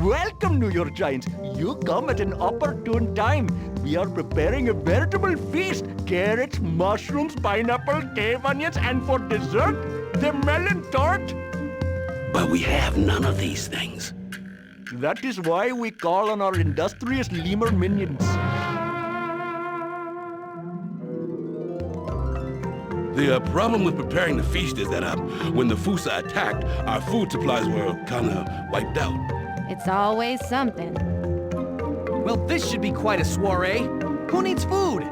Welcome, New York Giants. You come at an opportune time. We are preparing a veritable feast. Carrots, mushrooms, pineapple, cave onions, and for dessert, the melon tart. But we have none of these things. That is why we call on our industrious lemur minions. The problem with preparing the feast is that when the Fusa attacked, our food supplies were kind of wiped out. It's always something. Well, this should be quite a soiree. Who needs food?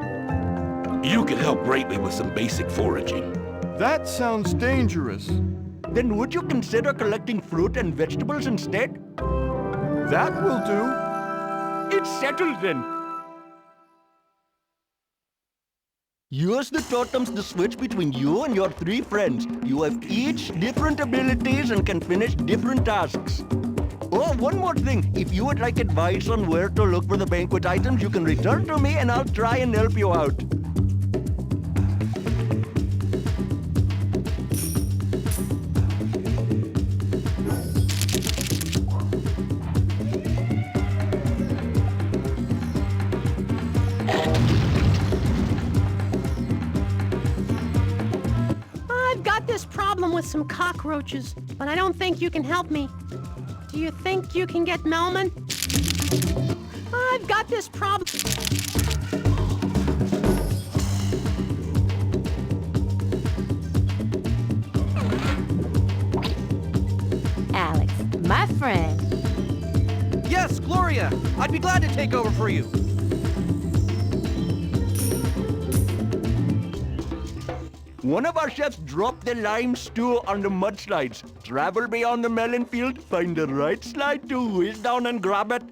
You could help greatly with some basic foraging. That sounds dangerous. Then would you consider collecting fruit and vegetables instead? That will do. It's settled then. Use the totems to switch between you and your 3 friends. You have each different abilities and can finish different tasks. Oh, one more thing. If you would like advice on where to look for the banquet items, you can return to me and I'll try and help you out. I've got this problem with some cockroaches, but I don't think you can help me. Do you think you can get Melman? I've got this problem. Alex, my friend. Yes, Gloria! I'd be glad to take over for you. One of our chefs dropped the lime stew on the mudslides. Travel beyond the melon field, find the right slide to whiz down and grab it.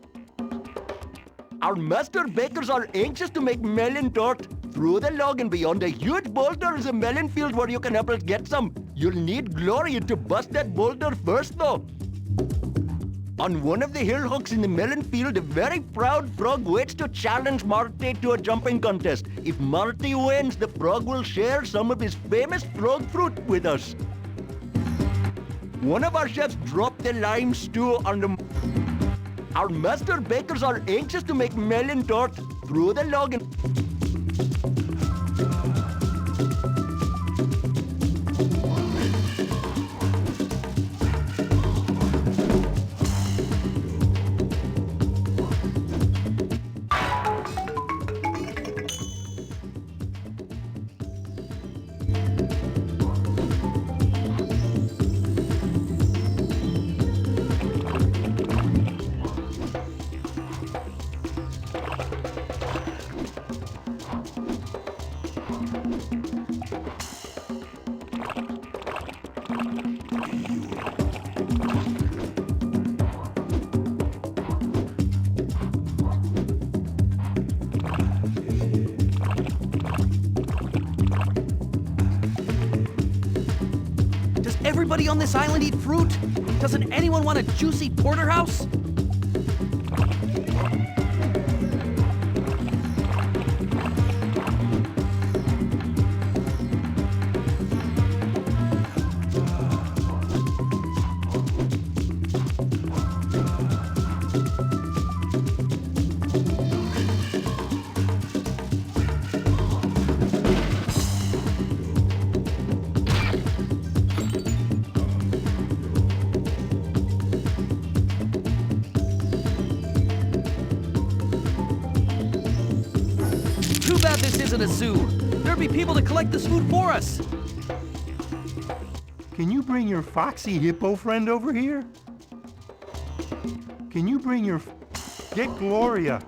Our master bakers are anxious to make melon tart. Through the log and beyond a huge boulder is a melon field where you can help us get some. You'll need Gloria to bust that boulder first, though. On one of the hill hooks in the melon field, a very proud frog waits to challenge Marty to a jumping contest. If Marty wins, the frog will share some of his famous frog fruit with us. One of our chefs dropped the lime stew on the... Our master bakers are anxious to make melon tart. Through the log and... Does everybody on this island eat fruit? Doesn't anyone want a juicy porterhouse? Too bad this isn't a zoo. There'd be people to collect this food for us. Can you bring your foxy hippo friend over here? Can you bring your... Get Gloria.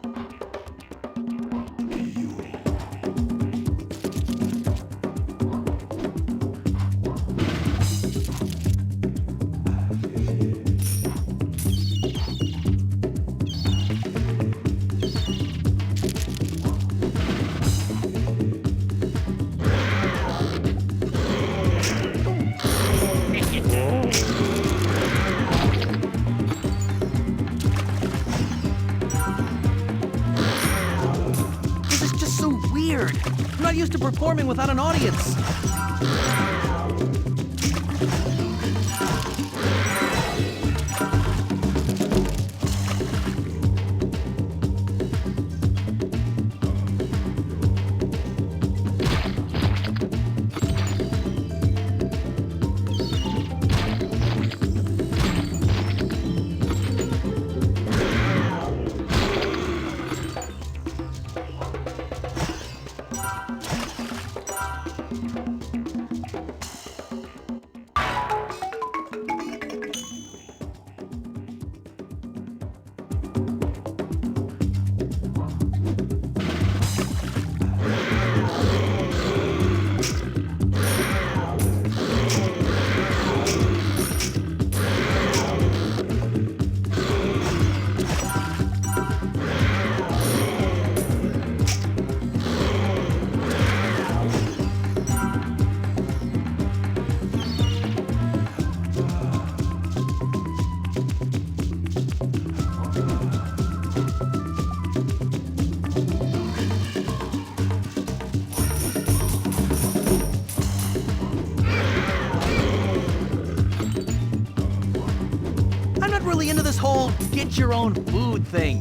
I'm not used to performing without an audience. really into this whole get your own food thing.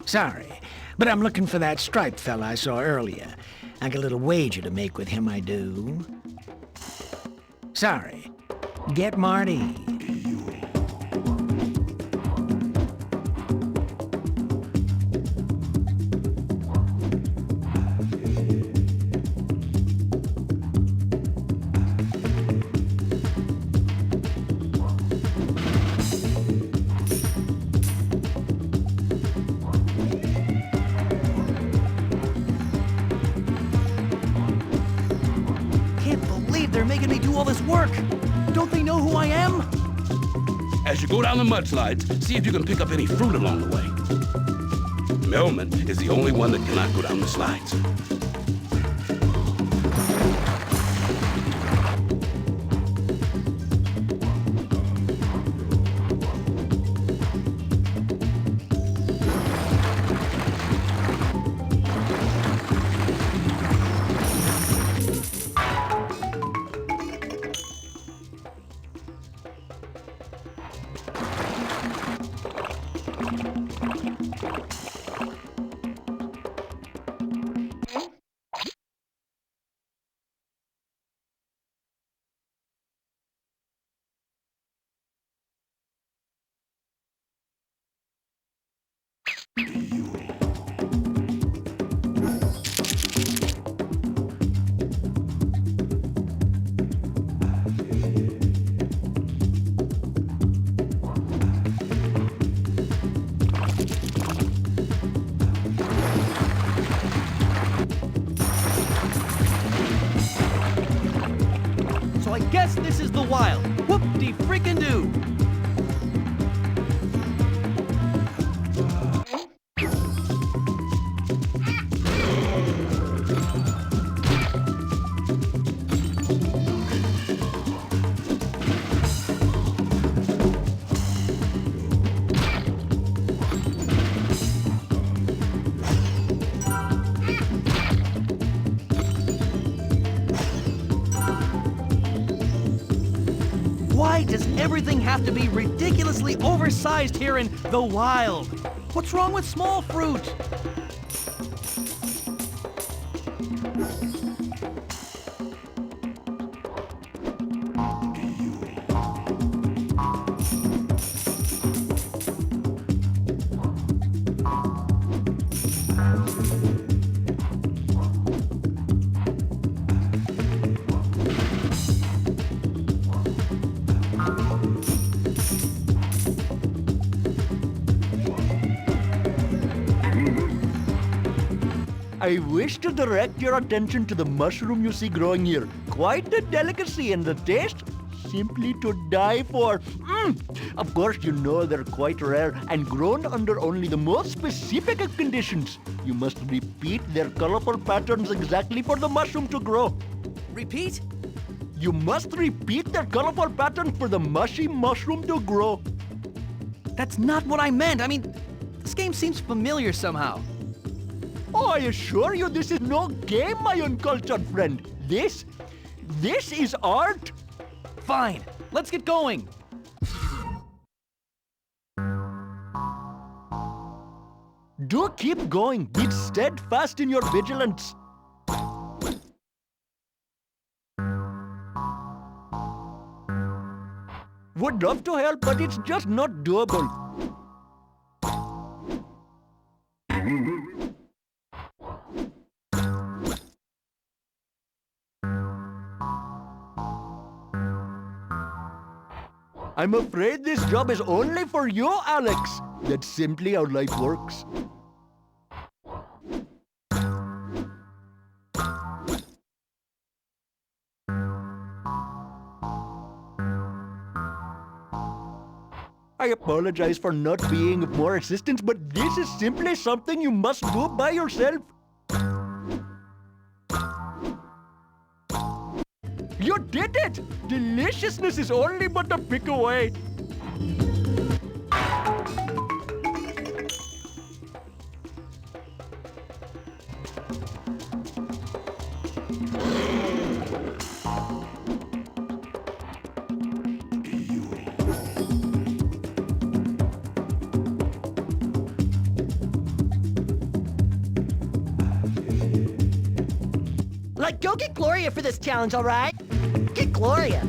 Sorry, but I'm looking for that striped fella I saw earlier. I got a little wager to make with him, I do. Sorry. Get Marty. Can't believe they're making me do all this work. Don't they know who I am? As you go down the mudslides, see if you can pick up any fruit along the way. Melman is the only one that cannot go down the slides. So I guess this is the wild. Whoop-de-freaking-do. Why does everything have to be ridiculously oversized here in the wild? What's wrong with small fruit? I wish to direct your attention to the mushroom you see growing here. Quite a delicacy, and the taste simply to die for. Of course, you know they're quite rare and grown under only the most specific of conditions. You must repeat their colorful patterns exactly for the mushroom to grow. Repeat? You must repeat their colorful pattern for the mushy mushroom to grow. That's not what I meant. I mean, this game seems familiar somehow. Oh, I assure you this is no game, my uncultured friend. This is art. Fine, let's get going. Do keep going. Be steadfast in your vigilance. Would love to help, but it's just not doable. I'm afraid this job is only for you, Alex. That's simply how life works. I apologize for not being of more assistance, but this is simply something you must do by yourself. You did it! Deliciousness is only but a pick away. Like, go get Gloria for this challenge, all right? Get Gloria.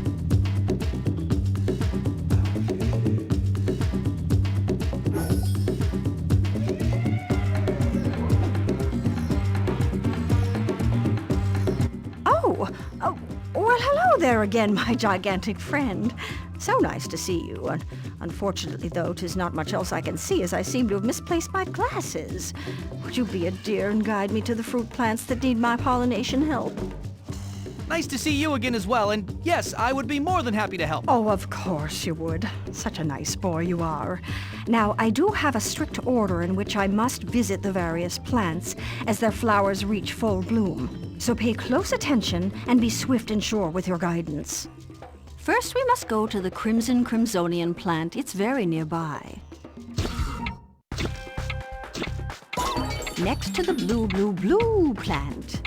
Oh, well, hello there again, my gigantic friend. So nice to see you. Unfortunately, though, 'tis not much else I can see, as I seem to have misplaced my glasses. Would you be a dear and guide me to the fruit plants that need my pollination help? Nice to see you again as well, and yes, I would be more than happy to help. Oh, of course you would. Such a nice boy you are. Now, I do have a strict order in which I must visit the various plants as their flowers reach full bloom. So pay close attention and be swift and sure with your guidance. First, we must go to the Crimson Crimsonian plant. It's very nearby. Next to the Blue plant.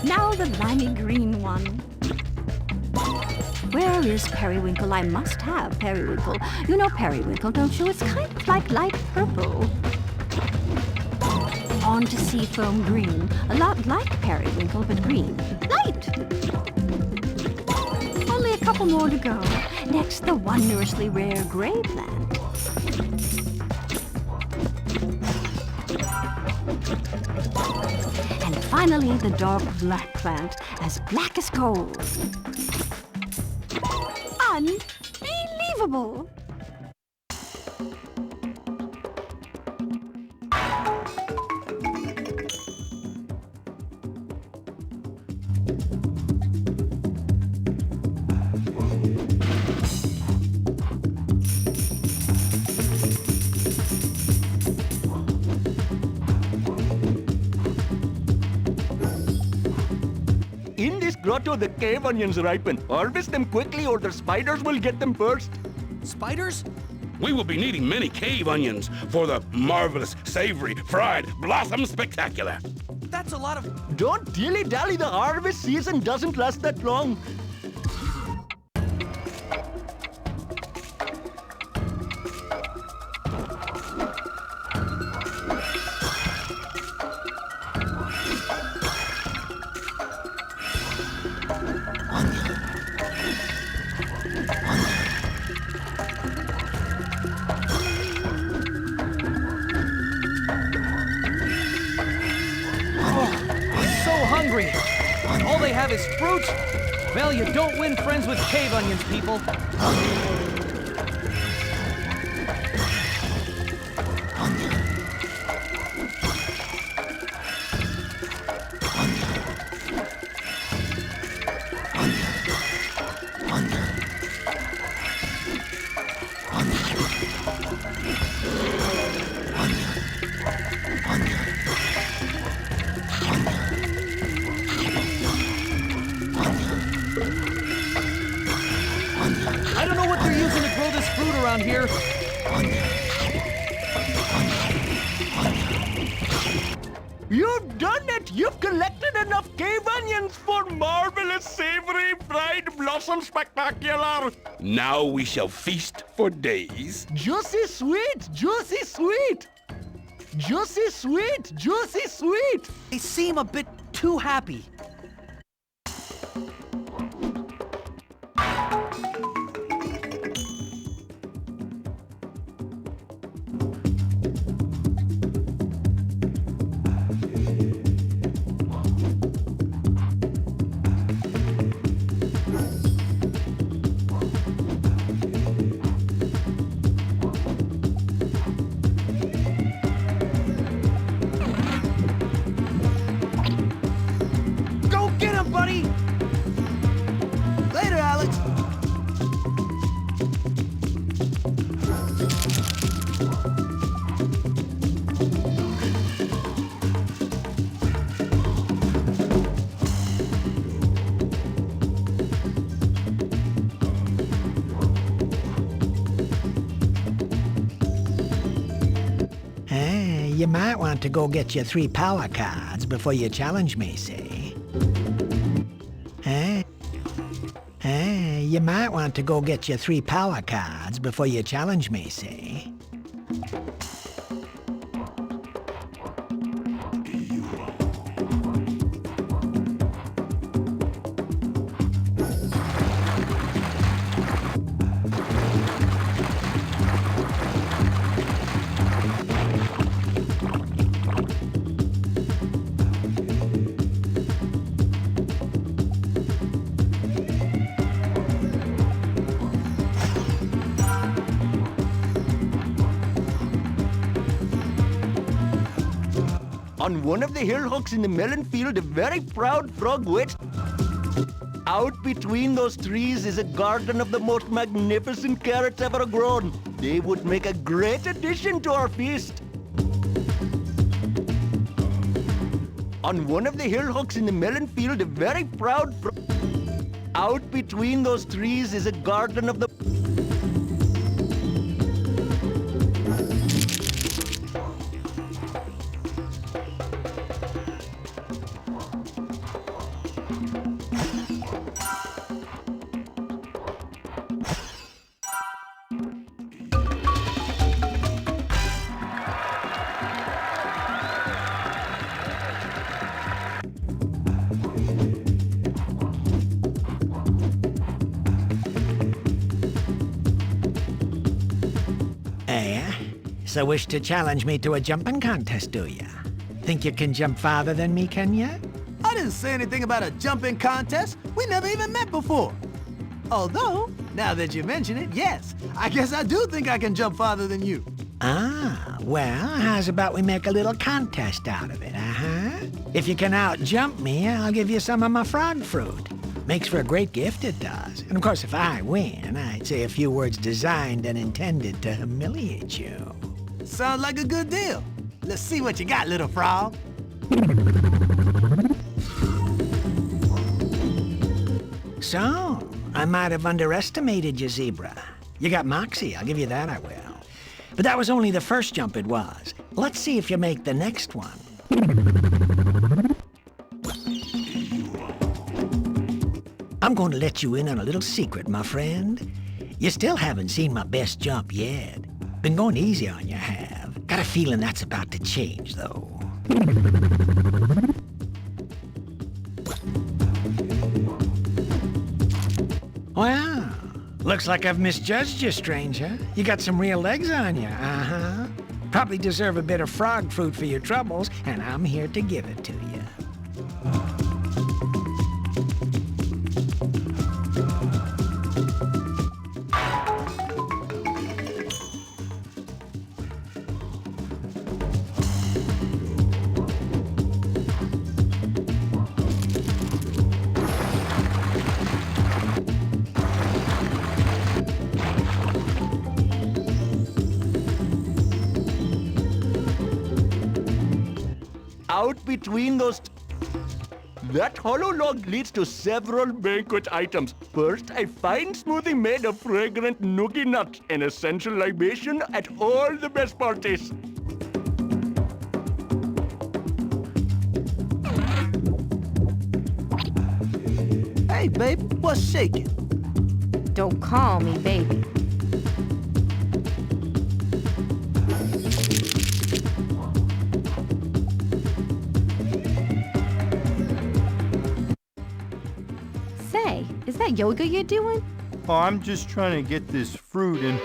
Now the limey green one. Where is Periwinkle? I must have Periwinkle. You know Periwinkle, don't you? It's kind of like light purple. On to Seafoam Green. A lot like Periwinkle, but green. Light! Only a couple more to go. Next, the wondrously rare Gray plant. And finally, the dark black plant, as black as coal. Unbelievable! In this grotto, the cave onions ripen. Harvest them quickly or the spiders will get them first. Spiders? We will be needing many cave onions for the marvelous, savory, fried blossom spectacular. That's a lot of... Don't dilly-dally, the harvest season doesn't last that long. Hungry. All they have is fruit? Well, you don't win friends with cave onions, people. I don't know what they're using to grow this fruit around here. You've done it! You've collected enough cave onions for marvelous, savory, fried blossom spectacular! Now we shall feast for days. Juicy sweet! Juicy sweet! Juicy sweet! Juicy sweet! They seem a bit too happy. Go get him, buddy! Later, Alex. You might want to go get your 3 power cards before you challenge me, see? You might want to go get your 3 power cards before you challenge me, see? On one of the hillocks in the melon field, a very proud frog waits. Out between those trees is a garden of the most magnificent carrots ever grown. They would make a great addition to our feast. On one of the hillocks in the melon field, a very proud Out between those trees is a garden of the... So wish to challenge me to a jumping contest, do ya? Think you can jump farther than me, can ya? I didn't say anything about a jumping contest. We never even met before. Although, now that you mention it, yes, I guess I do think I can jump farther than you. Ah, well, how's about we make a little contest out of it, uh-huh? If you can out-jump me, I'll give you some of my frog fruit. Makes for a great gift, it does. And of course, if I win, I'd say a few words designed and intended to humiliate you. Sounds like a good deal. Let's see what you got, little frog. So, I might have underestimated you, Zebra. You got moxie, I'll give you that, I will. But that was only the first jump it was. Let's see if you make the next one. I'm going to let you in on a little secret, my friend. You still haven't seen my best jump yet. Been going easy on you, have. Got a feeling that's about to change, though. Well, looks like I've misjudged you, stranger. You got some real legs on you, uh-huh. Probably deserve a bit of frog fruit for your troubles, and I'm here to give it to you. Out between those... That hollow log leads to several banquet items. First, a fine smoothie made of fragrant noogie nuts, an essential libation at all the best parties. Hey, baby, what's shaking? Don't call me baby. Say, is that yoga you're doing? Oh, I'm just trying to get this fruit and...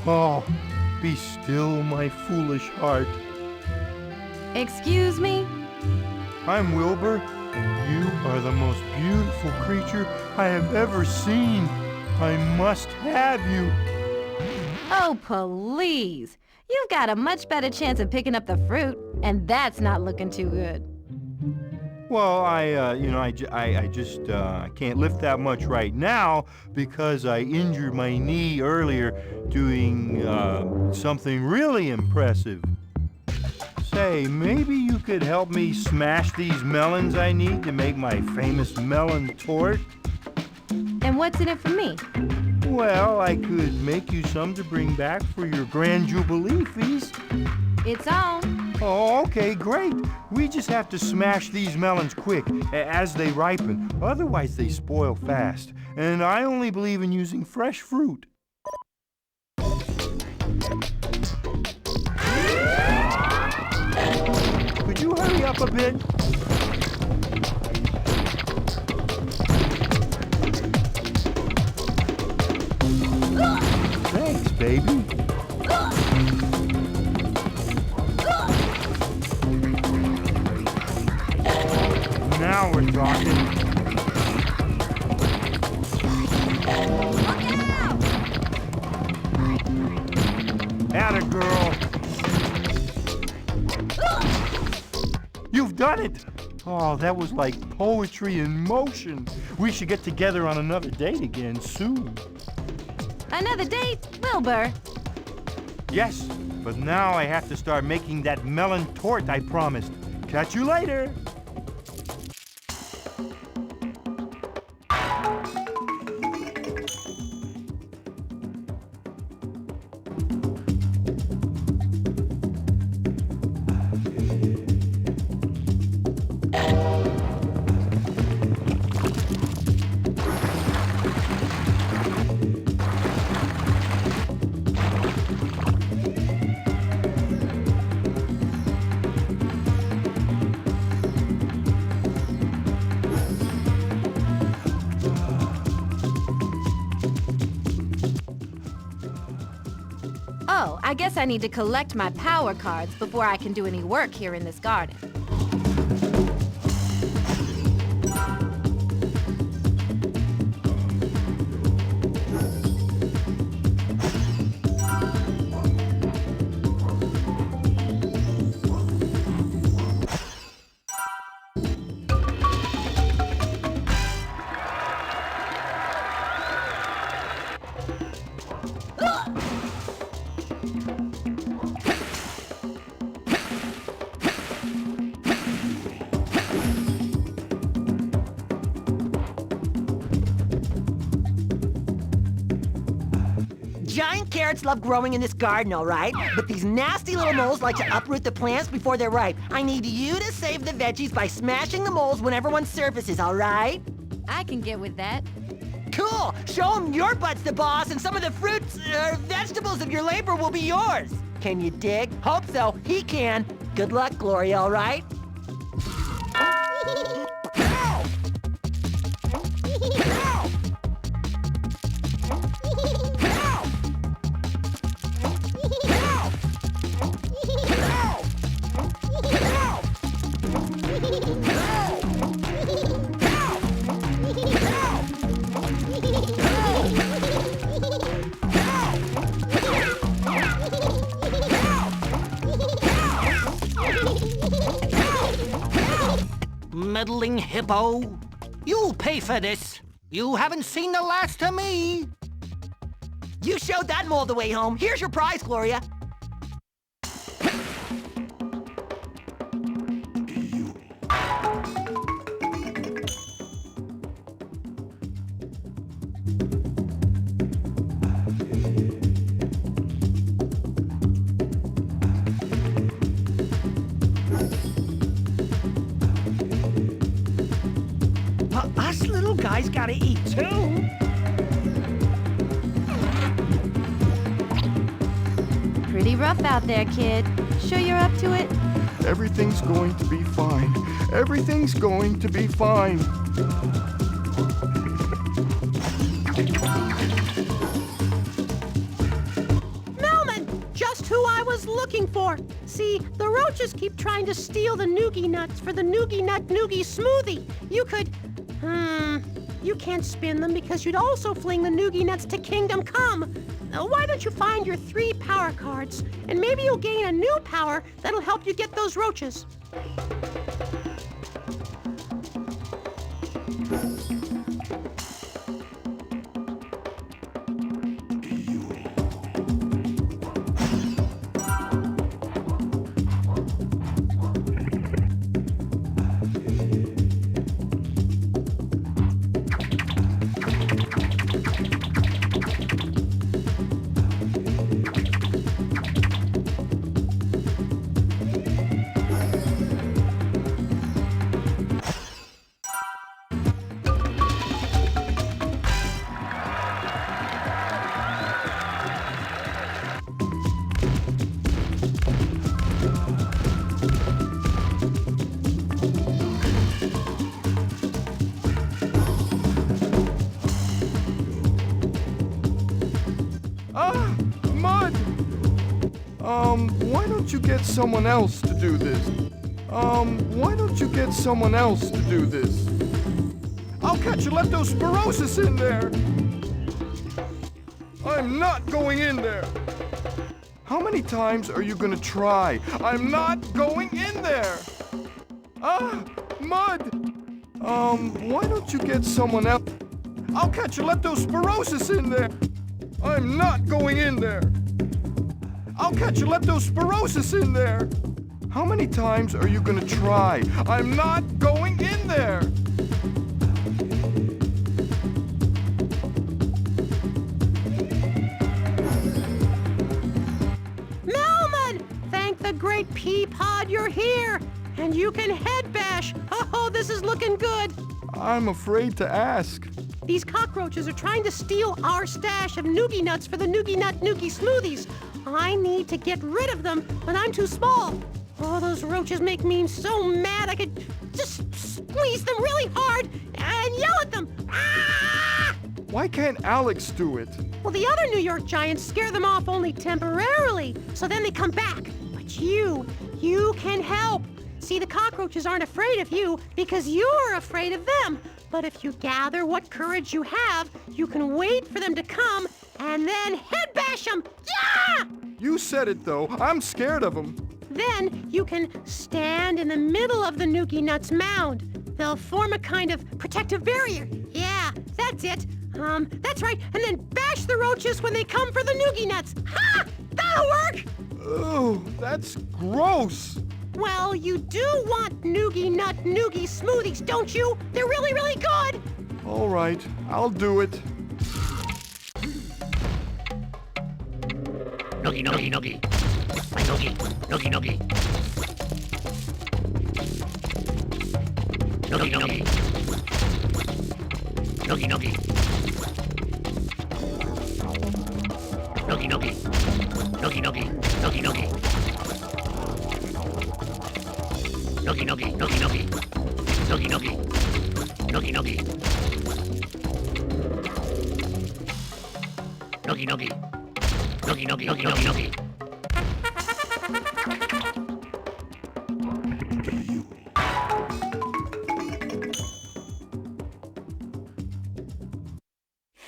Oh, be still, my foolish heart. Excuse me? I'm Wilbur, and you are the most beautiful creature I have ever seen. I must have you. Oh, please. You've got a much better chance of picking up the fruit, and that's not looking too good. Well, I can't lift that much right now because I injured my knee earlier doing something really impressive. Say, maybe you could help me smash these melons I need to make my famous melon tort? And what's in it for me? Well, I could make you some to bring back for your Grand Jubilee feast. It's on. Oh, okay, great. We just have to smash these melons quick as they ripen. Otherwise, they spoil fast. And I only believe in using fresh fruit. Could you hurry up a bit? Thanks, baby. Now we're talking. Atta girl. You've done it! Oh, that was like poetry in motion. We should get together on another date again soon. Another date, Wilbur? Yes, but now I have to start making that melon tort I promised. Catch you later. Oh, I guess I need to collect my power cards before I can do any work here in this garden. Giant carrots love growing in this garden, all right? But these nasty little moles like to uproot the plants before they're ripe. I need you to save the veggies by smashing the moles whenever one surfaces, all right? I can get with that. Cool! Show them your butt's the boss, and some of the fruits, vegetables of your labor will be yours. Can you dig? Hope so. He can. Good luck, Gloria, all right? Meddling hippo. You'll pay for this. You haven't seen the last of me. You showed that mole the way home. Here's your prize, Gloria. But us little guys gotta eat too. Pretty rough out there, kid. Sure you're up to it? Everything's going to be fine. Everything's going to be fine. Melman! Just who I was looking for. See, the roaches keep trying to steal the noogie nuts for the noogie nut noogie smoothie. You could... You can't spin them because you'd also fling the noogie nuts to Kingdom Come. Why don't you find your 3 power cards, and maybe you'll gain a new power that'll help you get those roaches. Mud! Why don't you get someone else to do this? Why don't you get someone else to do this? I'll catch you leptospirosis in there! I'm not going in there! How many times are you gonna try? I'm not going in there! Ah, mud! Why don't you get someone else? I'll catch a leptospirosis in there! I'm not going in there! I'll catch a leptospirosis in there! How many times are you gonna try? I'm not going in there! Melman! Thank the great pea pod you're here! And you can head bash! Oh, this is looking good! I'm afraid to ask. These cockroaches are trying to steal our stash of noogie nuts for the noogie nut noogie smoothies. I need to get rid of them, but I'm too small. Oh, those roaches make me so mad I could just squeeze them really hard and yell at them. Ah! Why can't Alex do it? Well, the other New York Giants scare them off only temporarily, so then they come back. But you can help. See, the cockroaches aren't afraid of you because you're afraid of them. But if you gather what courage you have, you can wait for them to come and then head bash them. Yeah! You said it, though. I'm scared of them. Then you can stand in the middle of the Noogie Nuts mound. They'll form a kind of protective barrier. Yeah, that's it. That's right. And then bash the roaches when they come for the Noogie Nuts. Ha! That'll work! Oh, that's gross. Well, you do want Noogie Nut Noogie Smoothies, don't you? They're really, really good! All right, I'll do it. Noogie, noogie, noogie. My noogie, noogie, noogie. Noogie, noogie. Noogie, noogie. Noogie, noogie. Noogie, noogie. Noogie, noogie. Noogie, noogie, noogie, noogie. Noogie, noogie. Noogie, noogie. Noogie, noogie. Noogie, noogie, noogie, noogie, noogie.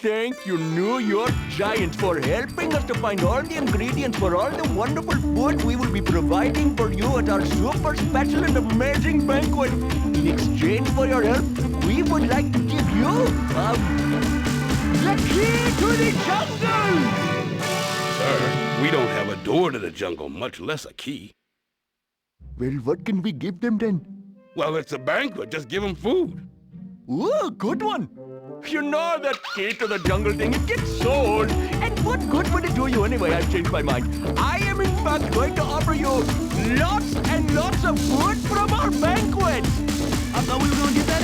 Thank you, New York Giants, for helping us to find all the ingredients for all the wonderful food we will be providing for you at our super special and amazing banquet. In exchange for your help, we would like to give you, the key to the jungle! Sir, we don't have a door to the jungle, much less a key. Well, what can we give them then? Well, it's a banquet. Just give them food. Ooh, good one. You know that key to the jungle thing, it gets so old. And what good would it do you anyway? I've changed my mind. I am in fact going to offer you lots and lots of food from our banquet. I thought we were gonna get that